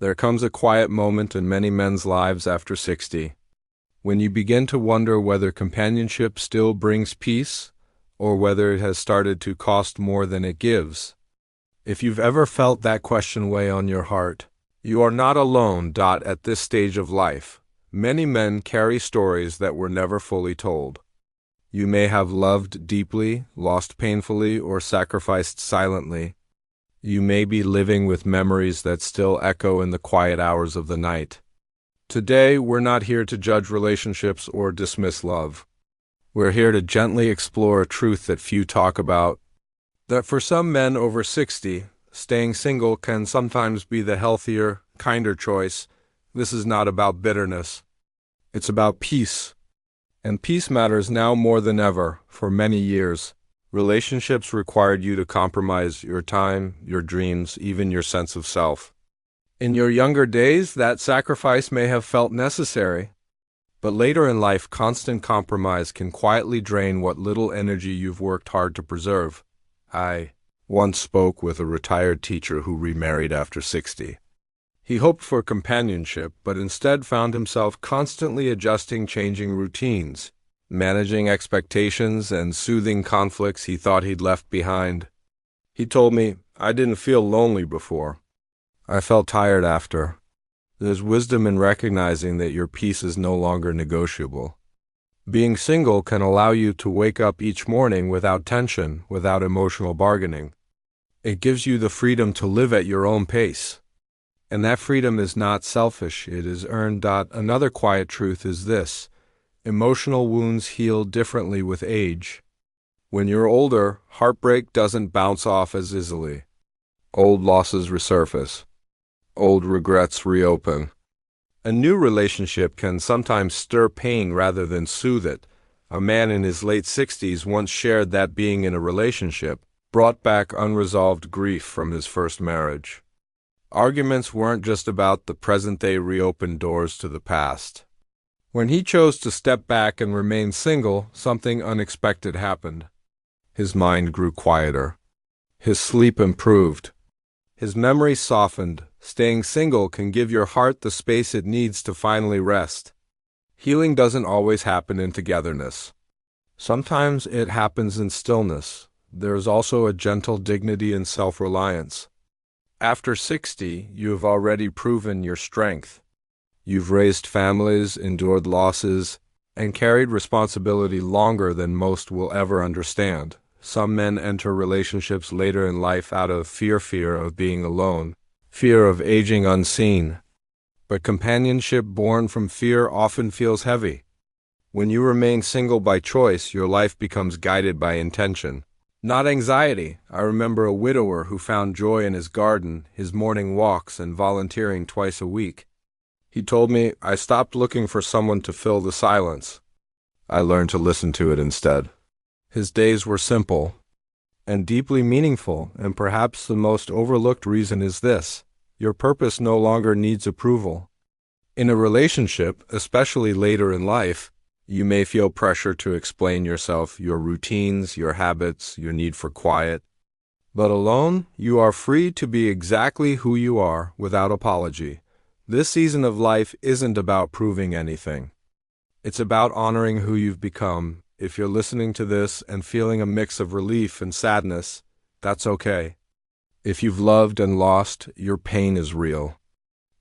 There comes a quiet moment in many men's lives after 60, when you begin to wonder whether companionship still brings peace, or whether it has started to cost more than it gives. If you've ever felt that question weigh on your heart, you are not alone. At this stage of life, many men carry stories that were never fully told. You may have loved deeply, lost painfully, or sacrificed silently. You may be living with memories that still echo in the quiet hours of the night. Today, we're not here to judge relationships or dismiss love. We're here to gently explore a truth that few talk about, that for some men over 60, staying single can sometimes be the healthier, kinder choice. This is not about bitterness. It's about peace. And peace matters now more than ever. For many years, relationships required you to compromise your time, your dreams, even your sense of self. In your younger days, that sacrifice may have felt necessary. But later in life, constant compromise can quietly drain what little energy you've worked hard to preserve. I once spoke with a retired teacher who remarried after 60. He hoped for companionship, but instead found himself constantly adjusting changing routines, managing expectations, and soothing conflicts he thought he'd left behind. He told me, "I didn't feel lonely before. I felt tired after." There's wisdom in recognizing that your peace is no longer negotiable. Being single can allow you to wake up each morning without tension, without emotional bargaining. It gives you the freedom to live at your own pace. And that freedom is not selfish, it is earned. Another quiet truth is this: emotional wounds heal differently with age. When you're older, heartbreak doesn't bounce off as easily. Old losses resurface. Old regrets reopen. A new relationship can sometimes stir pain rather than soothe it. A man in his late 60s once shared that being in a relationship brought back unresolved grief from his first marriage. Arguments weren't just about the present, they reopened doors to the past. When he chose to step back and remain single, something unexpected happened. His mind grew quieter. His sleep improved. His memory softened. Staying single can give your heart the space it needs to finally rest. Healing doesn't always happen in togetherness. Sometimes it happens in stillness. There is also a gentle dignity in self-reliance. After 60, you have already proven your strength. You've raised families, endured losses, and carried responsibility longer than most will ever understand. Some men enter relationships later in life out of fear of being alone, fear of aging unseen. But companionship born from fear often feels heavy. When you remain single by choice, your life becomes guided by intention, not anxiety. I remember a widower who found joy in his garden, his morning walks, and volunteering twice a week. He told me, "I stopped looking for someone to fill the silence. I learned to listen to it instead." His days were simple and deeply meaningful, and perhaps the most overlooked reason is this: your purpose no longer needs approval. In a relationship, especially later in life, you may feel pressure to explain yourself, your routines, your habits, your need for quiet. But alone, you are free to be exactly who you are without apology. This season of life isn't about proving anything. It's about honoring who you've become. If you're listening to this and feeling a mix of relief and sadness, that's okay. If you've loved and lost, your pain is real.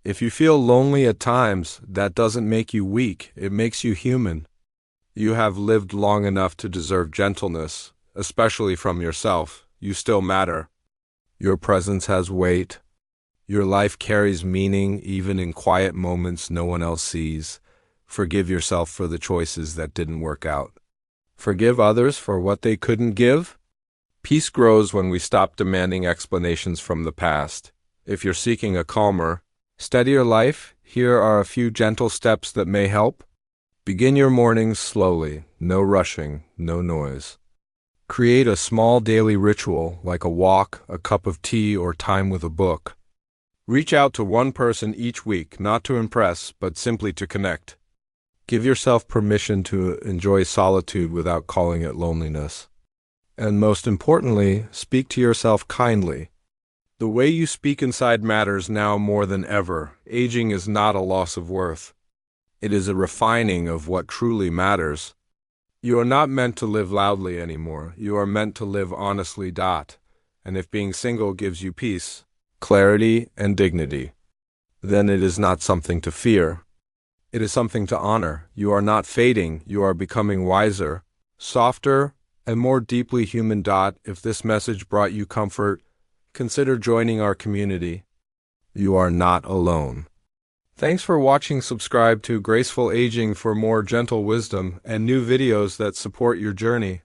If you feel lonely at times, that doesn't make you weak, it makes you human. You have lived long enough to deserve gentleness, especially from yourself. You still matter. Your presence has weight. Your life carries meaning even in quiet moments no one else sees. Forgive yourself for the choices that didn't work out. Forgive others for what they couldn't give. Peace grows when we stop demanding explanations from the past. If you're seeking a calmer, steadier life, here are a few gentle steps that may help. Begin your mornings slowly, no rushing, no noise. Create a small daily ritual like a walk, a cup of tea, or time with a book. Reach out to one person each week, not to impress, but simply to connect. Give yourself permission to enjoy solitude without calling it loneliness. And most importantly, speak to yourself kindly. The way you speak inside matters now more than ever. Aging is not a loss of worth. It is a refining of what truly matters. You are not meant to live loudly anymore. You are meant to live honestly. And if being single gives you peace, clarity, and dignity, then it is not something to fear. It is something to honor. You are not fading. You are becoming wiser, softer, and more deeply human. If this message brought you comfort, consider joining our community. You are not alone. Thanks for watching. Subscribe to Graceful Aging for more gentle wisdom and new videos that support your journey.